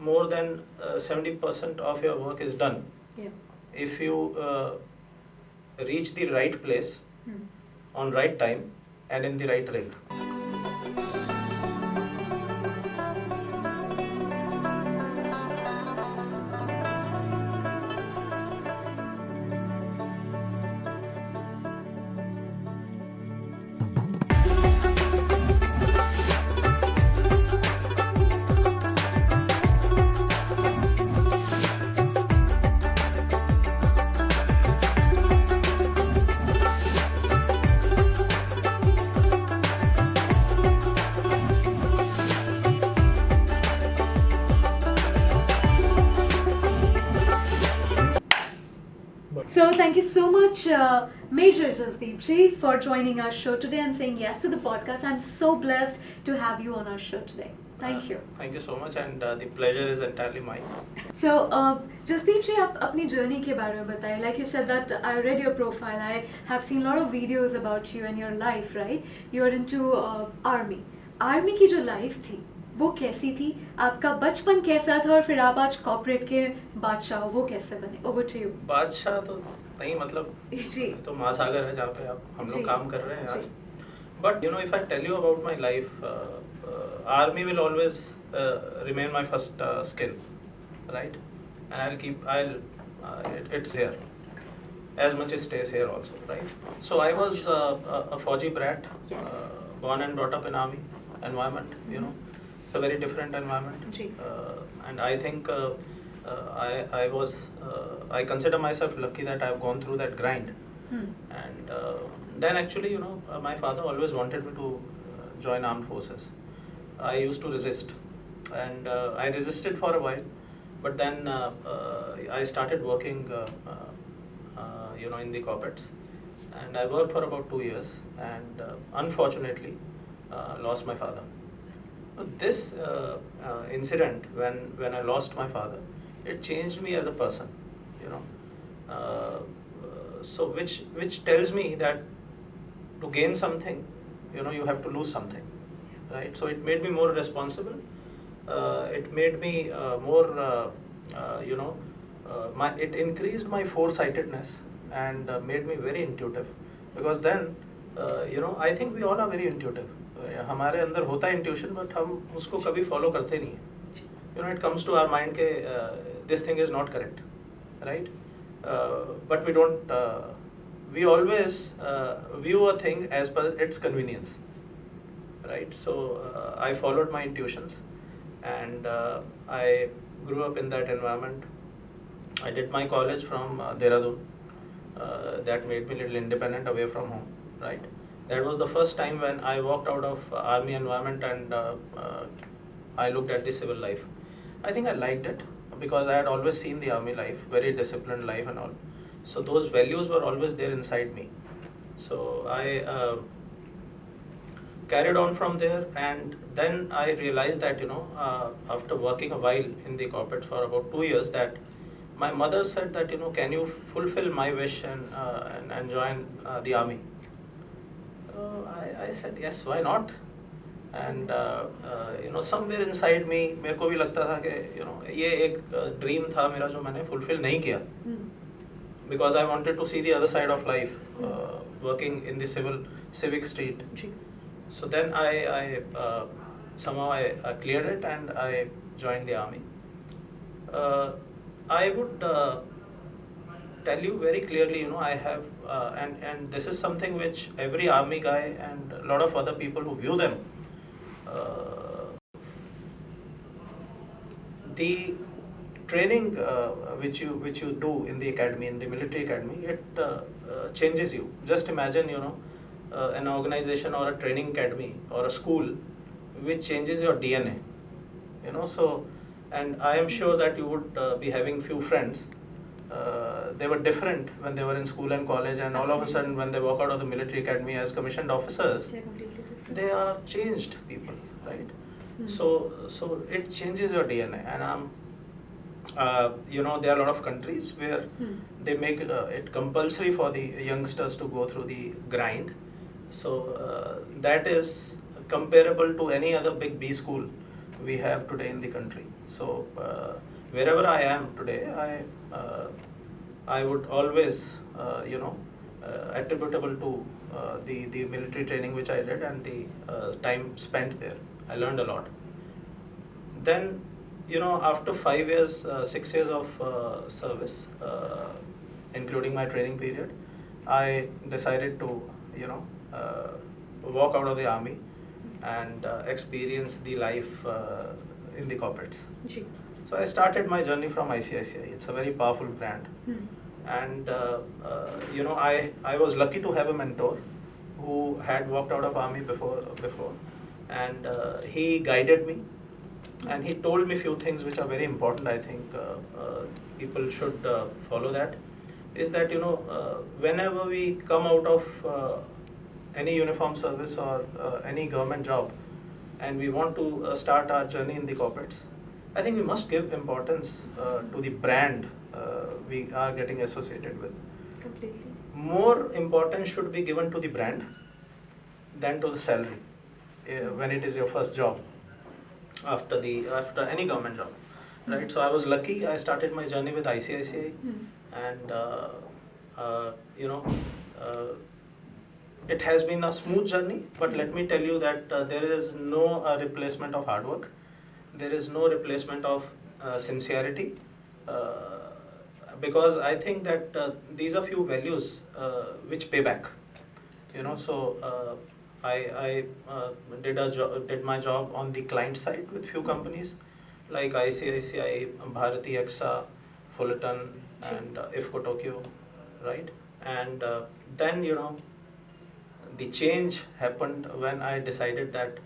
more than 70% of your work is done Yeah. if you reach the right place on right time and in the right ring. So thank you so much, Major Jasdeep Ji, for joining our show today and saying yes to the podcast. I'm so blessed to have you on our show today. Thank you. Thank you so much, and the pleasure is entirely mine. So, Jasdeep Ji, आप अपनी journey के बारे में बताइए. Like you said that I read your profile. I have seen a lot of videos about you and your life, right? You're into army. Army की जो life थी, वो कैसी थी? आपका बचपन कैसा था और फिर आप आज corporate के बादशाह हो, वो कैसे बने? Over to you. बादशाह तो नहीं, मतलब जी. तो महासागर है जहाँ पे हम जी. लोग काम कर रहे हैं आज. जी. But you know, if I tell you about my life, army will always remain my first skill, right? And it's here. As much as stays here also, right? So I was a Fauji brat, Yes. born and brought up in army environment, you know. It's a very different environment. Ji. And I think I consider myself lucky that I've gone through that grind. And then actually, you know, my father always wanted me to join armed forces. I used to resist, and I resisted for a while, but then I started working, you know, in the corporates, and I worked for about 2 years, and unfortunately lost my father. This incident, when I lost my father, it changed me as a person, you know. So which tells me that to gain something, you know, you have to lose something, right? So it made me more responsible. It made me more, you know, it increased my foresightedness and made me very intuitive. Because then, you know, I think we all are very intuitive. हमारे अंदर होता है intuition, but हम उसको कभी follow करते नहीं हैं. You know, it comes to our mind के this thing is not correct, right? But we don't. We always view a thing as per its convenience, right? So I followed my intuitions, and I grew up in that environment. I did my college from Dehradun. That made me a little independent, away from home, right? That was the first time when I walked out of army environment and I looked at the civil life. I think I liked it because I had always seen the army life, very disciplined life and all. So those values were always there inside me. So I carried on from there, and then I realized that, you know, after working a while in the corporate for about 2 years, that my mother said that, you know, can you fulfill my wish and join the army? I said yes, why not? And you know, somewhere inside me, मेरे को भी लगता था कि, you know, ये एक dream था मेरा जो मैंने fulfill नहीं किया, because I wanted to see the other side of life, working in the civic street. So then I somehow I cleared it and I joined the army. I would tell you very clearly, you know, I have and this is something which every army guy and a lot of other people who view them, the training which you do in the academy, in the military academy, it changes you. Just imagine, you know, an organization or a training academy or a school which changes your DNA, you know. So, and I am sure that you would be having few friends. They were different when they were in school and college, and all of a sudden when they walk out of the military academy as commissioned officers, They're completely different. they are changed people, Yes. right? So it changes your DNA, and you know, there are a lot of countries where they make it compulsory for the youngsters to go through the grind. So that is comparable to any other big B school we have today in the country. So wherever I am today, I would always attributable to the military training which I did and the time spent there. I learned a lot. Then, after 5 years, 6 years of service, including my training period, I decided to, walk out of the army and experience the life in the corporates. Ji. So I started my journey from ICICI. It's a very powerful brand, and I was lucky to have a mentor who had walked out of army before, and he guided me, and he told me few things which are very important. I think people should follow that. Is that whenever we come out of any uniform service or any government job, and we want to start our journey in the corporates, I think we must give importance to the brand we are getting associated with. Completely. More importance should be given to the brand than to the salary when it is your first job after any government job, right? So I was lucky. I started my journey with ICICI, and it has been a smooth journey. But let me tell you that there is no replacement of hard work. There is no replacement of sincerity, because I think that these are few values which pay back. So I did my job on the client side with few companies like ICICI, Bharati AXA, Fullerton, and IFCO Tokyo, right? And then the change happened when I decided that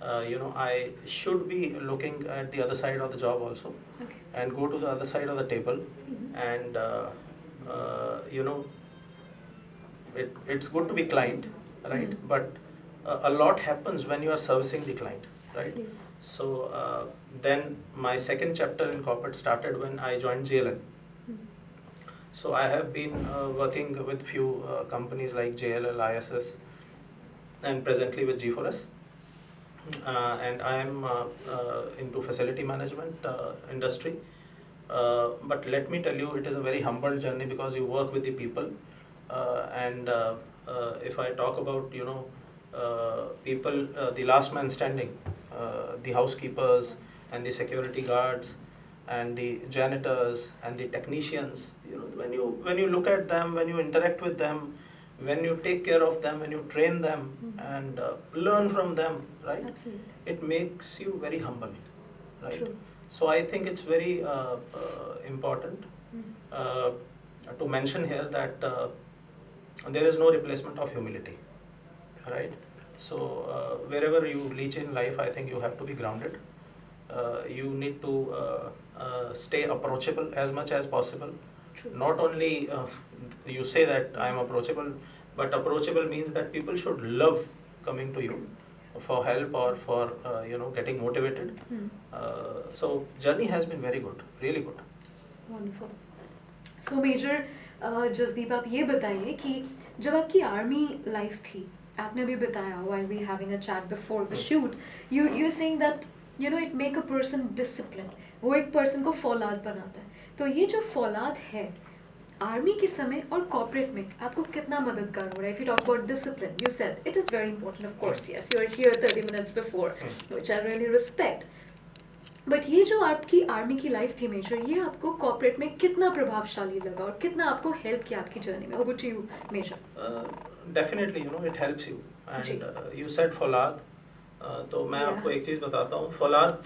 I should be looking at the other side of the job also, Okay. and go to the other side of the table, and it's good to be client, right? But a lot happens when you are servicing the client, right? Absolutely. So then my second chapter in corporate started when I joined JLL. So I have been working with few companies like JLL, ISS, and presently with G4S. And I am into facility management industry. But let me tell you, it is a very humble journey because you work with the people. And if I talk about, people, the last man standing, the housekeepers and the security guards and the janitors and the technicians, when you look at them, when you interact with them, when you take care of them, when you train them and learn from them, right? Absolutely. It makes you very humble, right? True. So I think it's very important to mention here that there is no replacement of humility, right? So wherever you reach in life, I think you have to be grounded. You need to stay approachable as much as possible. True. Not only you say that I am approachable, but approachable means that people should love coming to you for help or for getting motivated. So journey has been very good, really good. Wonderful. So Major Jasdeep आप ये बताइए कि जब आपकी army life थी, आपने भी बताया while we having a chat before the shoot, you're saying that it make a person disciplined. वो एक person को फौलाद बनाता है. तो ये जो फौलाद है आर्मी के समय और कॉर्पोरेट में आपको कितना मददगार हो रहा है? If you talk about discipline, you said it is very important, of course. Yes, you are here 30 minutes before, which I really respect. But ये जो आपकी आर्मी की लाइफ थी मेजर, ये आपको कॉर्पोरेट में कितना प्रभावशाली लगा और कितना आपको हेल्प किया आपकी जर्नी में? Over to you major. Definitely it helps you and you said फौलाद. तो मैं आपको एक चीज़ बताता हूँ. फौलाद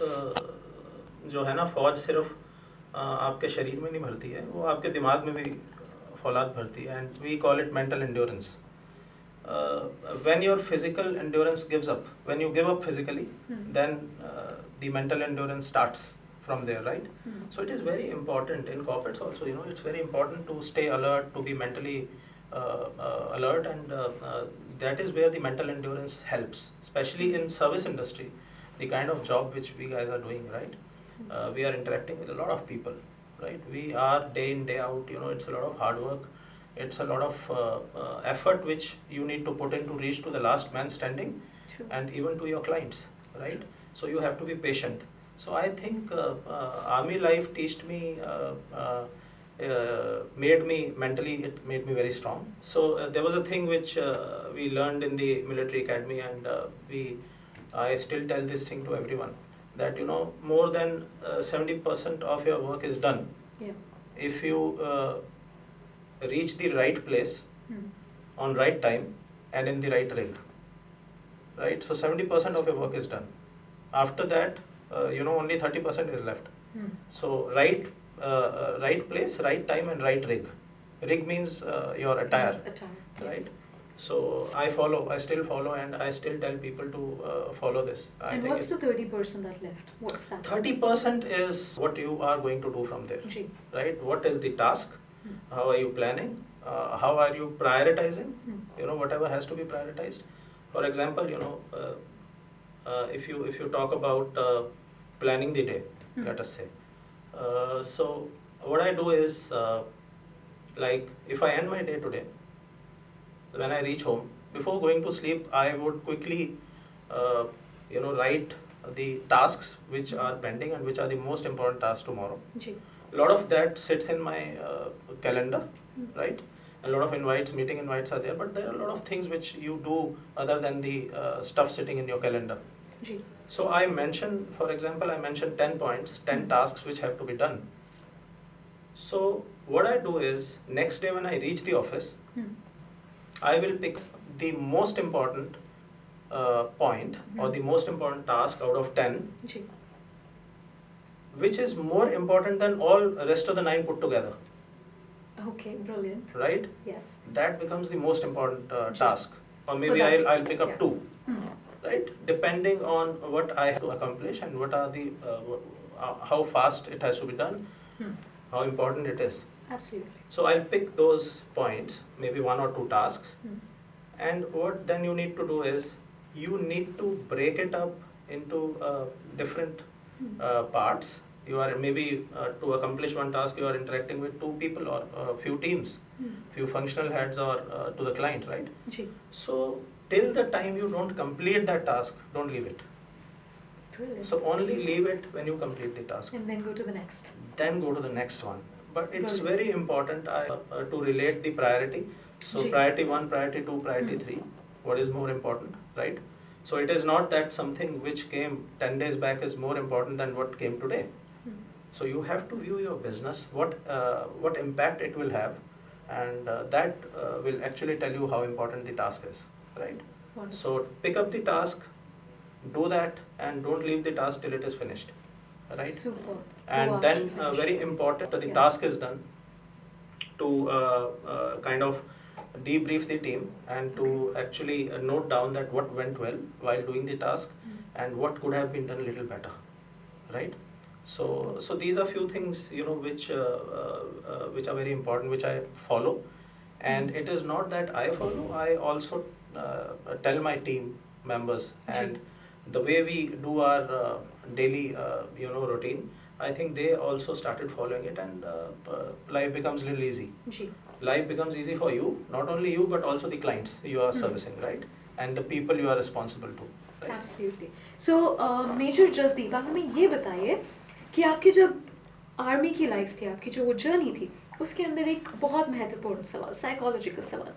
जो है ना, फौज सिर्फ आपके शरीर में नहीं भरती है, वो आपके दिमाग में भी फौलाद भरती है. And we call it mental endurance. When your physical endurance gives up, when you give up physically, then the mental endurance starts from there, right? So it is very important in corporates also. It's very important to stay alert, to be mentally alert, and that is where the mental endurance helps, especially in service industry, the kind of job which we guys are doing, right? We are interacting with a lot of people, right? We are day in, day out. It's a lot of hard work. It's a lot of effort which you need to put in to reach to the last man standing. True. And even to your clients, right? So you have to be patient. So I think army life teached me, made me mentally, it made me very strong. So there was a thing which we learned in the military academy, and I still tell this thing to everyone, that more than 70% of your work is done Yeah. if you reach the right place Hmm. on right time and in the right rig, right? So 70% of your work is done. After that, only 30% is left. Hmm. So right place, right time, and right rig. Rig means your attire, Attire. right? Yes. So I still follow, and I still tell people to follow this. I And think what's the 30% that left? What's that? 30% is what you are going to do from there, Ji. right? What is the task? Hmm. How are you planning? How are you prioritizing? Hmm. Whatever has to be prioritized. For example, if you talk about planning the day, Hmm. let us say. So what I do is, like, if I end my day today, when I reach home, before going to sleep, I would quickly, write the tasks which are pending and which are the most important tasks tomorrow. Ji. A lot of that sits in my calendar, Hmm. right? A lot of invites, meeting invites are there, but there are a lot of things which you do other than the stuff sitting in your calendar. Ji. So I mentioned, for example, 10 points, 10 Hmm. tasks which have to be done. So what I do is, next day when I reach the office, Hmm. I will pick the most important point or the most important task out of 10, Ji. which is more important than all rest of the 9 put together, Okay, brilliant. right? Yes. That becomes the most important Sure. task. Or maybe that be? I'll pick up Yeah. 2, Hmm. right? Depending on what I have to accomplish and what are the how fast it has to be done, Hmm. how important it is. Absolutely. So I'll pick those points, maybe 1 or 2 tasks, Hmm. and what then you need to do is, you need to break it up into different Hmm. parts. You are maybe to accomplish one task, you are interacting with 2 people or a few teams, Hmm. few functional heads, or to the client, right? Ji. So till the time you don't complete that task, don't leave it. Brilliant. So only leave it when you complete the task. And then go to the next. Then go to the next one. But it's Brilliant. very important to relate the priority. So Ji. priority 1, priority 2, priority Hmm. 3. What is more important, right? So it is not that something which came 10 days back is more important than what came today. Hmm. So you have to view your business, what impact it will have, and that will actually tell you how important the task is, right? Wonderful. So pick up the task, do that, and don't leave the task till it is finished, right? Super. And Go then after finish. very important, the Yeah. task is done, to kind of debrief the team and to actually note down that what went well while doing the task Hmm. and what could have been done a little better, right? So these are few things which are very important, which I follow, and Hmm. it is not that I follow. I also tell my team members, and the way we do our daily routine, I think they also started following it, and life becomes a little easy. Ji. Life becomes easy for you, not only you but also the clients you are Hmm. servicing, right? And the people you are responsible to, right? Absolutely. So, major Jasdeep, आप हमें ये बताइए कि आपकी जब army की life थी, आपकी जो वो जर्नी थी, उसके अंदर एक बहुत महत्वपूर्ण सवाल, साइकोलॉजिकल सवाल।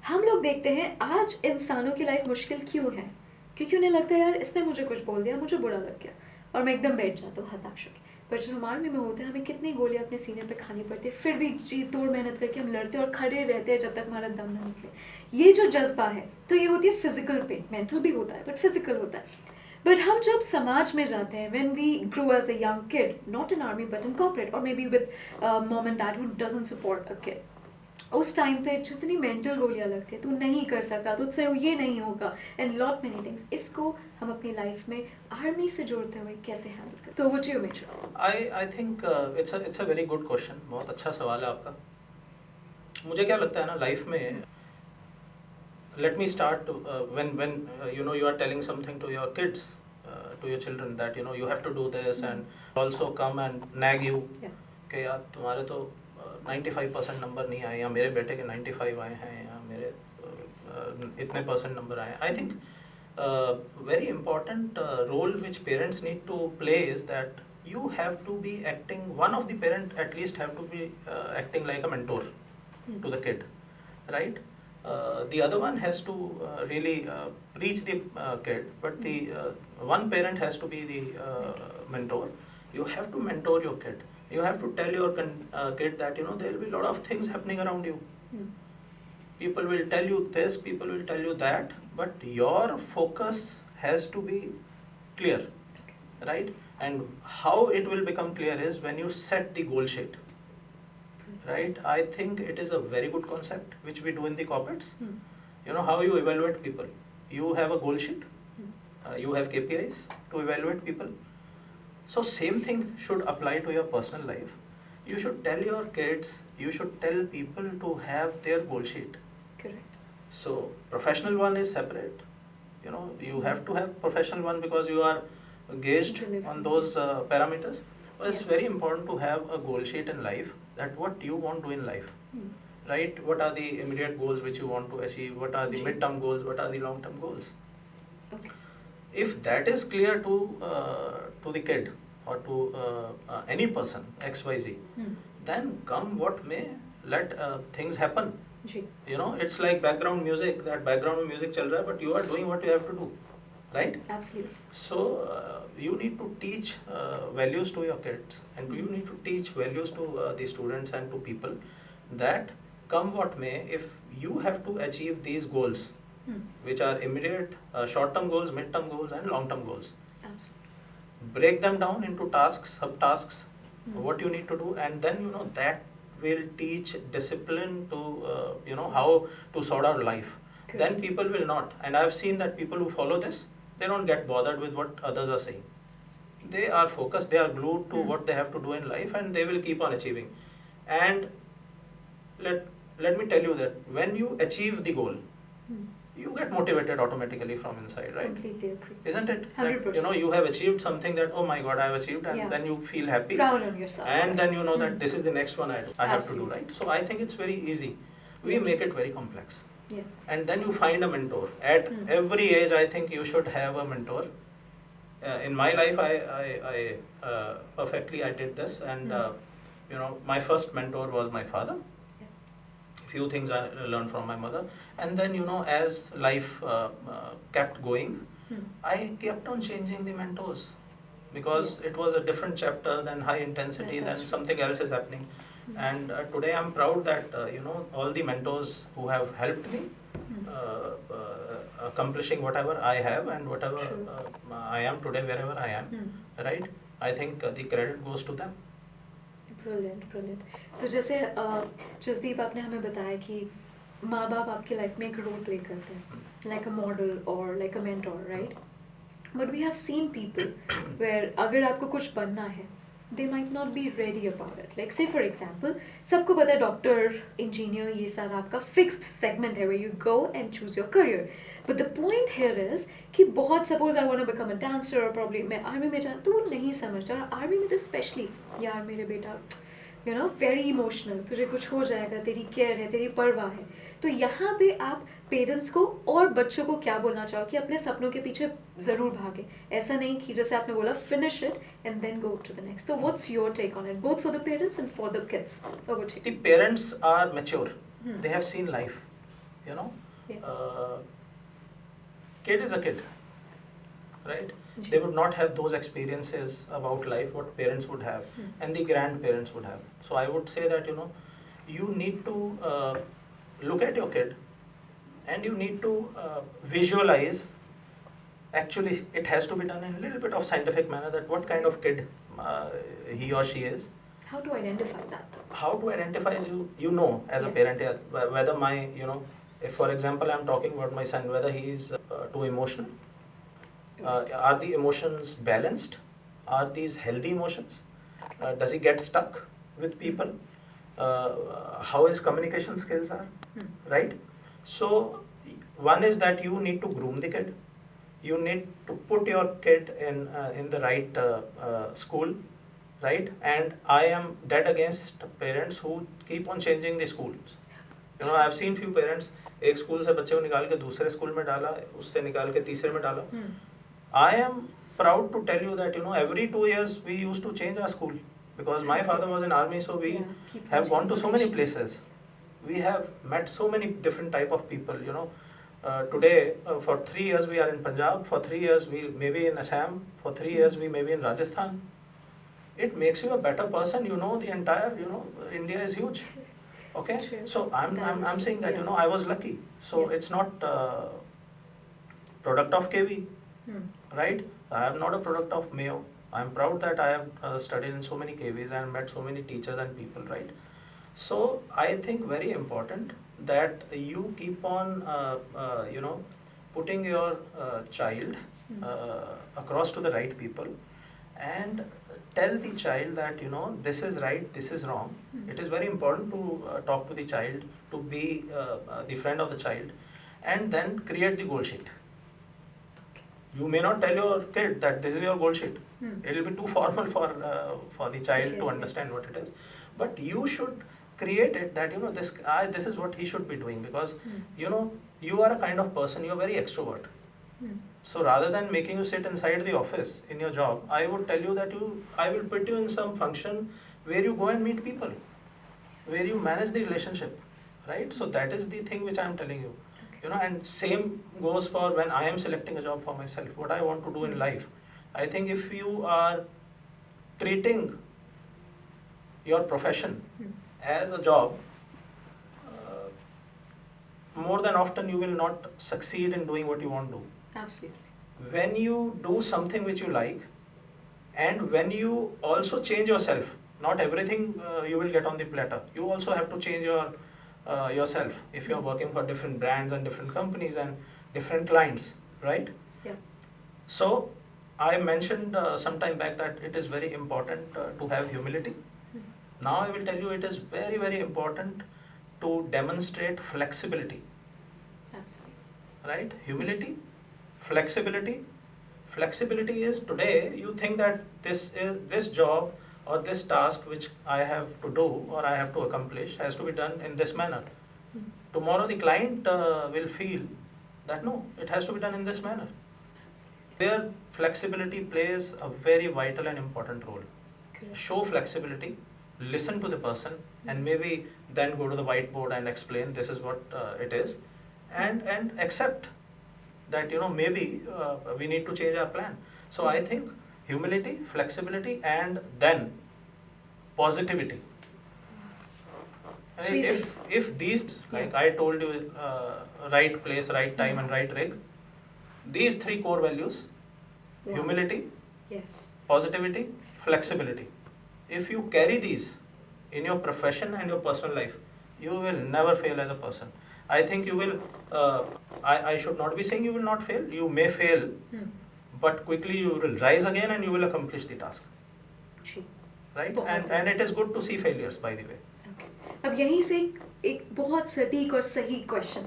हम लोग देखते हैं आज इंसानों की लाइफ मुश्किल क्यों है, क्योंकि उन्हें लगता है यार इसने मुझे कुछ बोल दिया, मुझे बुरा लग गया, और मैं एकदम बैठ जाता हूँ हताश होकर। पर जब हम आर्मी में होते हैं, हमें कितनी गोलियां अपने सीने पे खानी पड़ती है, फिर भी जी तोड़ मेहनत करके हम लड़ते हैं और खड़े रहते हैं जब तक हमारा दम ना निकले। ये जो जज्बा है, तो ये होती है फिजिकल पेन, मेंटल भी होता है बट फिजिकल होता है। बट हम जब समाज में जाते हैं, when we grow as a young kid, not in army but in corporate, और maybe with mom and dad who doesn't support a kid, उस टाइम पे जितनी मेंटल गोलियां लगती है, तू नहीं कर सकता, तुझसे ये नहीं होगा, एंड लॉट मेनी थिंग्स, इसको हम अपनी लाइफ में आर्मी से जोड़ते हुए कैसे हैंडल करते? तो वो जी major. I think it's a very good question. बहुत अच्छा सवाल है आपका। मुझे क्या लगता है ना, लाइफ में, let me start when you are telling something to your kids, to your children, that you have to do this, and also come and nag you कि यार तुम्हारे तो 95% नंबर नहीं आए, या मेरे बेटे के 95 आए हैं, या मेरे इतने % नंबर आए हैं। I think very important role which parents need to play is that you have to be acting, one of the parent at least have to be acting like a mentor to the kid, right? The other one has to really reach the kid, but the one parent has to be the mentor. You have to mentor your kid. You have to tell your kid that there will be a lot of things happening around you. People will tell you this, people will tell you that, but your focus has to be clear, right? And how it will become clear is when you set the goal sheet, right? I think it is a very good concept which we do in the corporates. How you evaluate people. You have a goal sheet, you have KPIs to evaluate people. So same thing should apply to your personal life. You should tell your kids, you should tell people to have their goal sheet. Correct. So professional one is separate. You have to have professional one because you are gauged on those parameters. But it's very important to have a goal sheet in life, that what you want to do in life, right? What are the immediate goals which you want to achieve? What are the mid-term goals? What are the long-term goals? Okay. If that is clear to the kid or to any person XYZ, then come what may, let things happen. It's like background music. That background music chal raha hai, but you are doing what you have to do, right? Absolutely. So you need to teach values to your kids, and you need to teach values to the students and to people, that come what may, if you have to achieve these goals, which are immediate, short-term goals, mid-term goals, and long-term goals. Absolutely. Break them down into tasks, subtasks, what you need to do, and then that will teach discipline to how to sort out life. Correct. Then people will not, and I've seen that people who follow this, they don't get bothered with what others are saying. They are focused, they are glued to what they have to do in life, and they will keep on achieving. And let me tell you that when you achieve the goal, you get motivated automatically from inside, right? Completely agree. Isn't it? 100%. That, you have achieved something that, oh my God, I have achieved, and Yeah. then you feel happy. Proud on yourself. And right? then you know that this is the next one I have to do, Absolutely. right? So I think it's very easy. We Yeah. make it very complex. Yeah. And then you find a mentor. At every age, I think you should have a mentor. In my life, I perfectly I did this, and my first mentor was my father. Few things I learned from my mother, and then as life kept going, I kept on changing the mentors, because Yes. it was a different chapter, then high intensity, Yes, then that's true. something else is happening. And today I'm proud that all the mentors who have helped me accomplishing whatever I have and whatever True. I am today, wherever I am, right? I think the credit goes to them. Brilliant brilliant. तो जैसे जसदीप आपने हमें बताया कि माँ बाप आपकी life में एक रोल प्ले करते हैं, लाइक अ मॉडल और like a mentor, right? But we have seen people where अगर आपको कुछ बनना है, they might not be ready about it. Like say for example, सबको पता है डॉक्टर, इंजीनियर, ये सारा आपका फिक्स्ड सेगमेंट है where you go and choose your career. But the point here is कि बहुत suppose I want to become a dancer or probably मैं आर्मी में जाना, तो वो नहीं समझता. और आर्मी में तो स्पेशली, यार मेरे बेटा very emotional, तुझे कुछ हो जाएगा, तेरी केयर है, तेरी परवाह है. तो यहाँ पे आप पेरेंट्स को और बच्चों को क्या बोलना चाहो कि अपने सपनों के पीछे ज़रूर भागे, ऐसा नहीं कि जैसे आपने बोला finish it and then go to the next. तो what's your take on it, both for the parents and for the kids? The parents are mature. They have seen life. Kid is a kid, right? They would not have those experiences about life what parents would have, and the grandparents would have. So I would say that you need to look at your kid, and you need to visualize. Actually, it has to be done in a little bit of scientific manner, that what kind of kid he or she is. How to identify that? How to identify is as a parent, whether my if for example I'm talking about my son, whether he is too emotional. Are the emotions balanced? Are these healthy emotions? Does he get stuck with people? How his communication skills are, right? So one is that you need to groom the kid. You need to put your kid in the right school, right? And I am dead against parents who keep on changing the schools. You know, I've seen few parents, एक school से बच्चे को निकाल के दूसरे school में डाला, उससे निकाल के तीसरे में डाला. I am proud to tell you that, you know, every 2 years we used to change our school because my father was in army, so we keep have gone to so many changing places. We have met so many different type of people, you know. Today, for 3 years we are in Punjab, for 3 years we may be in Assam, for 3 years we may be in Rajasthan. It makes you a better person, you know, the entire, you know, India is huge. Okay, True. so I'm saying that, you know, I was lucky. So Yeah. it's not product of KV, right? I am not a product of Mayo. I am proud that I have studied in so many KVs and met so many teachers and people, right? So I think very important that you keep on, you know, putting your child across to the right people and tell the child that, you know, this is right, this is wrong. It is very important to talk to the child, to be the friend of the child, and then create the goal sheet. You may not tell your kid that this is your goal sheet. It will be too formal for the child Okay, to yeah. understand what it is. But you should create it that, you know, this is what he should be doing, because you know, you are a kind of person, you are very extrovert. So rather than making you sit inside the office in your job, I would tell you that I will put you in some function where you go and meet people, where you manage the relationship, right? So that is the thing which I am telling you. You know, and same goes for when I am selecting a job for myself, what I want to do in life. I think if you are treating your profession as a job, more than often you will not succeed in doing what you want to do. Absolutely. When you do something which you like, and when you also change yourself, not everything you will get on the platter. You also have to change yourself if you are working for different brands and different companies and different clients, right? Yeah. So I mentioned some time back that it is very important to have humility. Now I will tell you, it is very, very important to demonstrate flexibility, Absolutely. right? Humility, flexibility. Flexibility is, today you think that this job or this task which I have to do or I have to accomplish has to be done in this manner. Tomorrow the client will feel that no, it has to be done in this manner. There flexibility plays a very vital and important role. Correct. Show flexibility, listen to the person, and maybe then go to the whiteboard and explain this is what it is, and accept that, you know, maybe we need to change our plan. So I think humility, flexibility, and then positivity. Three things. If these, like I told you, right place, right time, and right rig, these three core values, Wow. humility, Yes. positivity, flexibility. If you carry these in your profession and your personal life, you will never fail as a person. I think you will, I should not be saying you will not fail, you may fail, but quickly you will rise again and you will accomplish the task, True. right? बहुत And it is good to see failures, by the way. Okay. अब यहीं से एक बहुत सटीक और सही question,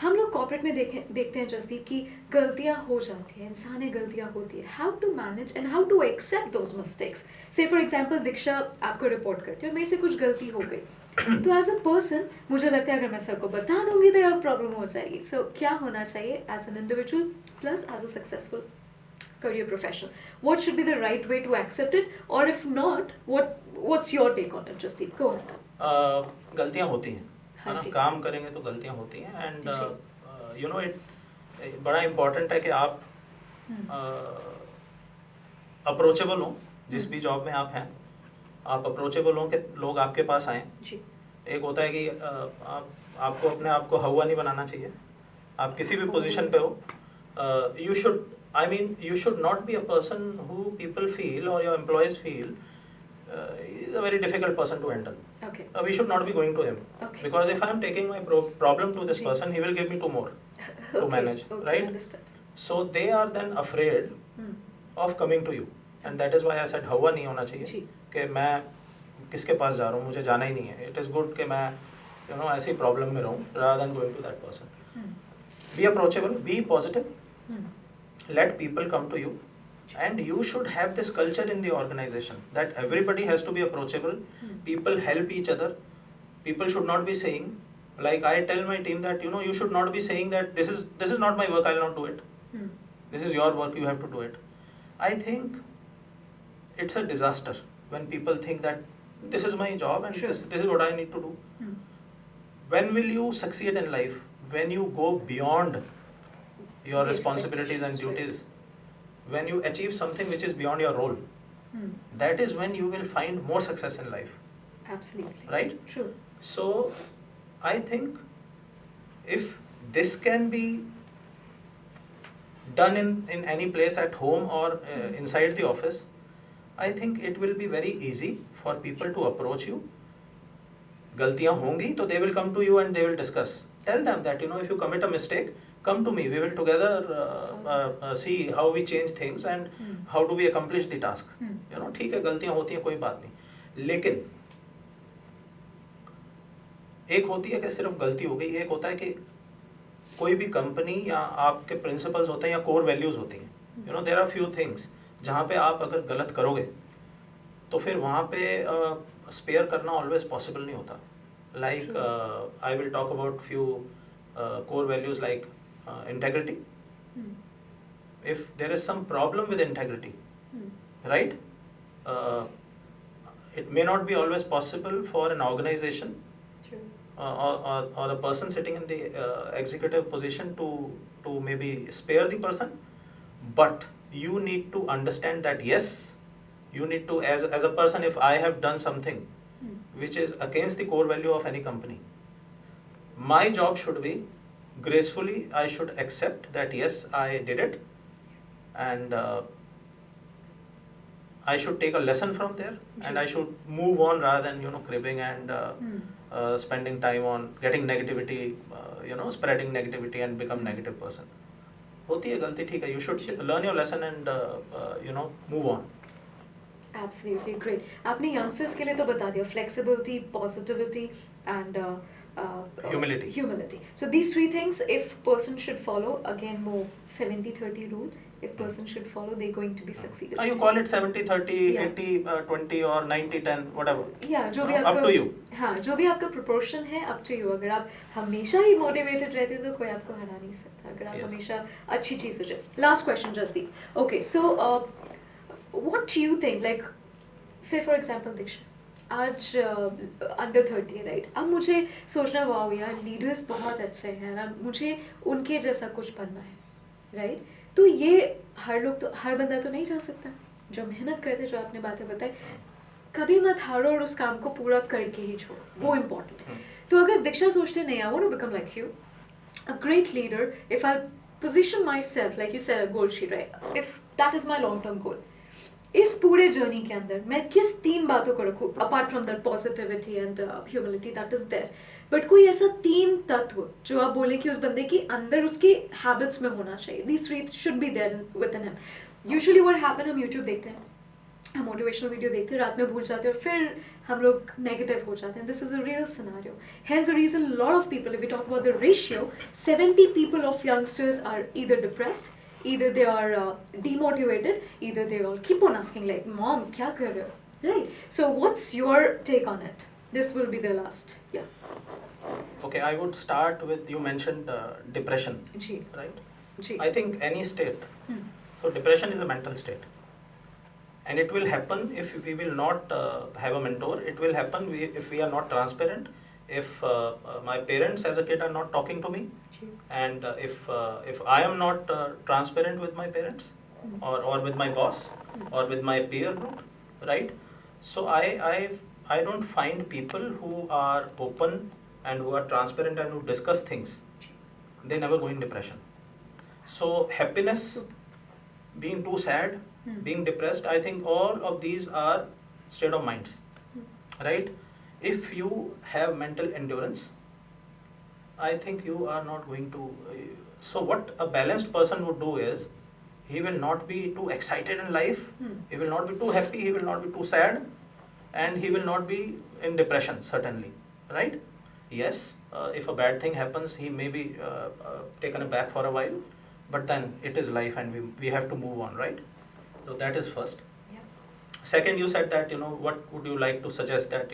हम लोग कॉर्पोरेट में देखते हैं जसदीप की गलतियां हो जाती हैं, इंसानी गलतियां होती है. How to manage and how to accept those mistakes. Say for example Diksha आपको रिपोर्ट करती है और मेरे से कुछ गलती हो गई, तो एज अ पर्सन मुझे लगता है अगर मैं सर को बता दूंगी तो यह प्रॉब्लम हो जाएगी. सो क्या होना चाहिए as an individual plus as a successful career professional? What should be the right way to accept it, or if not, what's your take on it, Jasdeep? Go ahead. गलतियां होती हैं, है हाँ ना, जी. काम करेंगे तो गलतियां होती हैं, एंड जी. यू नो इट बड़ा इम्पोर्टेंट है कि आप अप्रोचेबल हो. जिस भी जॉब में आप हैं, आप अप्रोचेबल हो कि लोग आपके पास आएँ. जी. एक होता है कि आपको अपने आप को हवा नहीं बनाना चाहिए. आप किसी भी पोजीशन पे हो, you should not be a person who people feel or your employees feel is a very difficult person to handle. Okay. We should not be going to him, Okay. because if I am taking my problem to this ji. person, he will give me 2 more to Okay, manage, okay, right? understand. So they are then afraid of coming to you, and that is why I said हवा नहीं होना चाहिए जी. कि मैं किसके पास जा रहा हूँ, मुझे जाना ही नहीं है. It is good कि मैं ऐसी प्रॉब्लम में रहूँ rather than going to that person. Be approachable, be positive, let people come to you, and you should have this culture in the organization that everybody has to be approachable. People help each other. People should not be saying Like I tell my team that you should not be saying that this is not my work, I'll not do it. Hmm. This is your work, you have to do it. I think it's a disaster when people think that this is my job and Sure. this is what I need to do. Hmm. When will you succeed in life? When you go beyond your The responsibilities and expectations, right. duties. When you achieve something which is beyond your role. Hmm. That is when you will find more success in life. Absolutely. Right? True. So I think if this can be done in any place at home or inside the office, I think it will be very easy for people to approach you. गलतियाँ होंगी तो they will come to you and they will discuss. Tell them that if you commit a mistake, come to me. We will together see how we change things and how do we accomplish the task. ठीक है, गलतियाँ होती हैं, कोई बात नहीं. लेकिन एक होती है कि सिर्फ गलती हो गई, एक होता है कि कोई भी कंपनी या आपके प्रिंसिपल्स होते हैं या कोर वैल्यूज होती हैं. देयर आर फ्यू थिंग्स जहाँ पे आप अगर गलत करोगे तो फिर वहाँ पे स्पेयर करना ऑलवेज पॉसिबल नहीं होता. Like I will talk about few core values like integrity. If there is some problem with integrity, right, it may not be always possible for an organization True. or a person sitting in the executive position to maybe spare the person, but you need to understand that yes, you need to, as a person, if I have done something which is against the core value of any company, my job should be gracefully, I should accept that yes, I did it, and I should take a lesson from there, and I should move on rather than cribbing and spending time on getting negativity, spreading negativity and become negative person. होती है गलती, ठीक है, you should learn your lesson and move on. Absolutely great. आपने youngsters के लिए तो बता दिया flexibility, positivity and Humility. Humility. So these three things, if person should follow, again more 70-30 rule. If person should follow, they're going to be succeeded. You call it 70-30, Yeah. 80-20 or 90-10, whatever. Yeah, जो भी Up आपका to you. हाँ, जो भी आपका proportion है, up to you. अगर आप हमेशा ही motivated रहते हो तो कोई आपको हरा नहीं सकता. अगर आप Yes. हमेशा अच्छी चीज़ सोचे. Last question, Jasdeep. Okay, so what do you think? Like, say for example, Diksha. आज अंडर 30 है, राइट. अब मुझे सोचना, वाओ यार, लीडर्स बहुत अच्छे हैं ना, मुझे उनके जैसा कुछ बनना है, राइट. तो ये हर बंदा तो नहीं जा सकता. जो मेहनत करते, जो आपने बातें बताई, कभी मत हारो और उस काम को पूरा करके ही छोड़ो, वो इम्पोर्टेंट है. तो अगर दीक्षा सोचते नहीं, I want to become like you, a great leader, if I position myself like you said, goal sheet, right, if that is my long term goal, इस पूरे जर्नी के अंदर मैं किस 3 बातों को रखूँ, apart from that positivity and humility that is there, but कोई ऐसा 3 तत्व जो आप बोले कि उस बंदे के अंदर उसके हैबिट्स में होना चाहिए, these 3 should be there within him. Usually what happen, हम यूट्यूब देखते हैं, हम मोटिवेशनल वीडियो देखते हैं, रात में भूल जाते हैं और फिर हम लोग नेगेटिव हो जाते हैं. This is a real scenario. Hence the reason lot of people, if we talk about the ratio, 70 people of youngsters are either depressed, either they are demotivated, either they all keep on asking like, mom, kya kar rahe ho? Right? So what's your take on it? This will be the last. Yeah. Okay, I would start with, you mentioned depression, Ji. right? Ji. I think any state. So depression is a mental state. And it will happen if we will not have a mentor. It will happen if we are not transparent. If my parents as a kid are not talking to me, Ji. and if I am not transparent with my parents or with my boss or with my peer group, right? So I don't find people who are open and who are transparent and who discuss things. They never go in depression. So happiness, being too sad, being depressed, I think all of these are state of minds, right? If you have mental endurance, I think you are not going to. So what a balanced person would do is, he will not be too excited in life, he will not be too happy, he will not be too sad, and he will not be in depression, certainly, right? Yes, if a bad thing happens, he may be taken aback for a while, but then it is life and we have to move on, right? So that is first. Yeah. Second, you said that, what would you like to suggest that,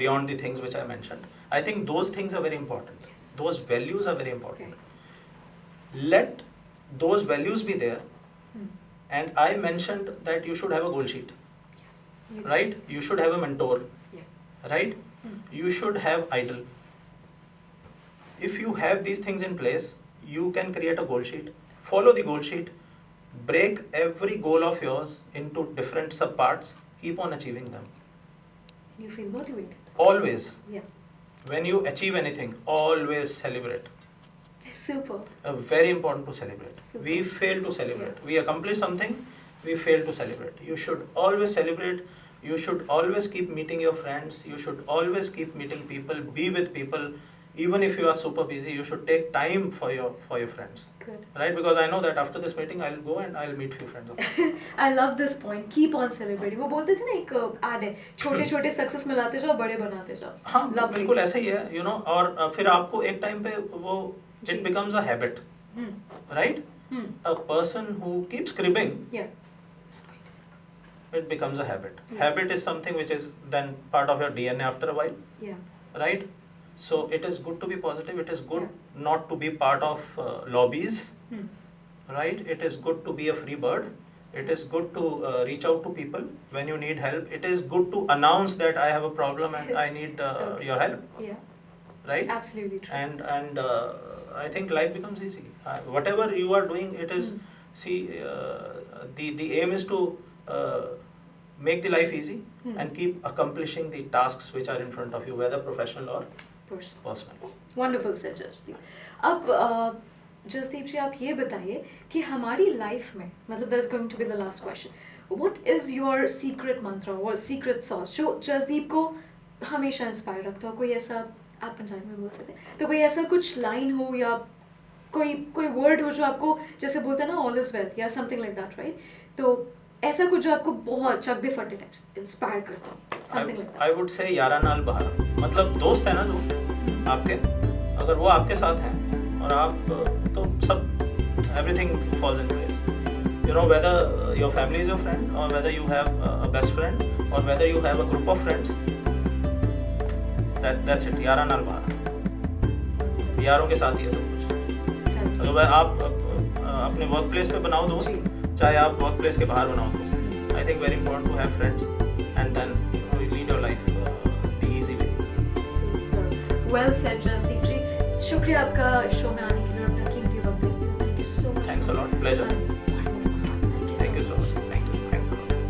beyond the things which I mentioned. I think those things are very important. Yes. Those values are very important. Okay. Let those values be there. Hmm. And I mentioned that you should have a goal sheet, Yes. You- right? You should have a mentor, Yeah. right? Hmm. You should have idol. If you have these things in place, you can create a goal sheet. Follow the goal sheet. Break every goal of yours into different subparts. Keep on achieving them. You feel motivated. Always. Yeah. When you achieve anything, always celebrate. Super. Very important to celebrate. Super. We fail to celebrate. We accomplish something, we fail to celebrate. You should always celebrate. You should always keep meeting your friends. You should always keep meeting people. Be with people. Even if you are super busy, you should take time for your friends. Good. Right? Because I know that after this meeting, I'll go and I'll meet few friends of mine. I love this point. Keep on celebrating. वो बोलते थे ना एक ad है छोटे छोटे success मिलाते जाओ बड़े बनाते जाओ. हाँ Lovely. बिल्कुल ऐसा ही है, you know. और फिर आपको एक टाइम पे वो जी. it becomes a habit, Hmm. right? Hmm. A person who keeps cribbing, Yeah. it becomes a habit. Yeah. Habit is something which is then part of your DNA after a while, Yeah. right? So it is good to be positive. It is good Yeah. not to be part of lobbies, Hmm. right? It is good to be a free bird. It is good to reach out to people when you need help. It is good to announce that I have a problem and I need Okay. your help, Yeah. right? Absolutely true. And I think life becomes easy. Whatever you are doing, it is Hmm. see the aim is to make the life easy Hmm. and keep accomplishing the tasks which are in front of you, whether professional or Person. personal. Wonderful sir Jasdeep. अब जसदीप जी आप ये बताइए कि हमारी life में मतलब that's going to be the last question. What is your secret mantra और secret sauce जो जसदीप को हमेशा इंस्पायर रखता हो? कोई ऐसा आप पंजाबी में बोल सकते हैं तो कोई ऐसा कुछ लाइन हो या कोई वर्ड हो जो आपको जैसे बोलते हैं ना ऑल इज वेल या समथिंग लाइक दैट, राइट? तो ऐसा कुछ जो आपको बहुत चक दे फटे इंस्पायर करता हो, something like that. I would say यारा नाल बहारा. मतलब दोस्त है ना जो आपके, अगर वो आपके साथ हैं और आप तो सब everything falls in place. You know, whether your family is your friend or whether you have a best friend or whether you have a group of friends, that's it. यारा नाल बहारा. यारों के साथ ही है सब कुछ. अगर आप अपने वर्क प्लेस पे बनाओ दोस्त, चाहे आप वर्क प्लेस के बाहर बनाओ दोस्त. I think very important to have friends and then you lead your life the easy way. Well said Jasdeep ji. शुक्रिया आपका शो में आने के लिए और अपना कीमती वक्त देने के लिए. Thank you so much. Thanks a lot. Pleasure.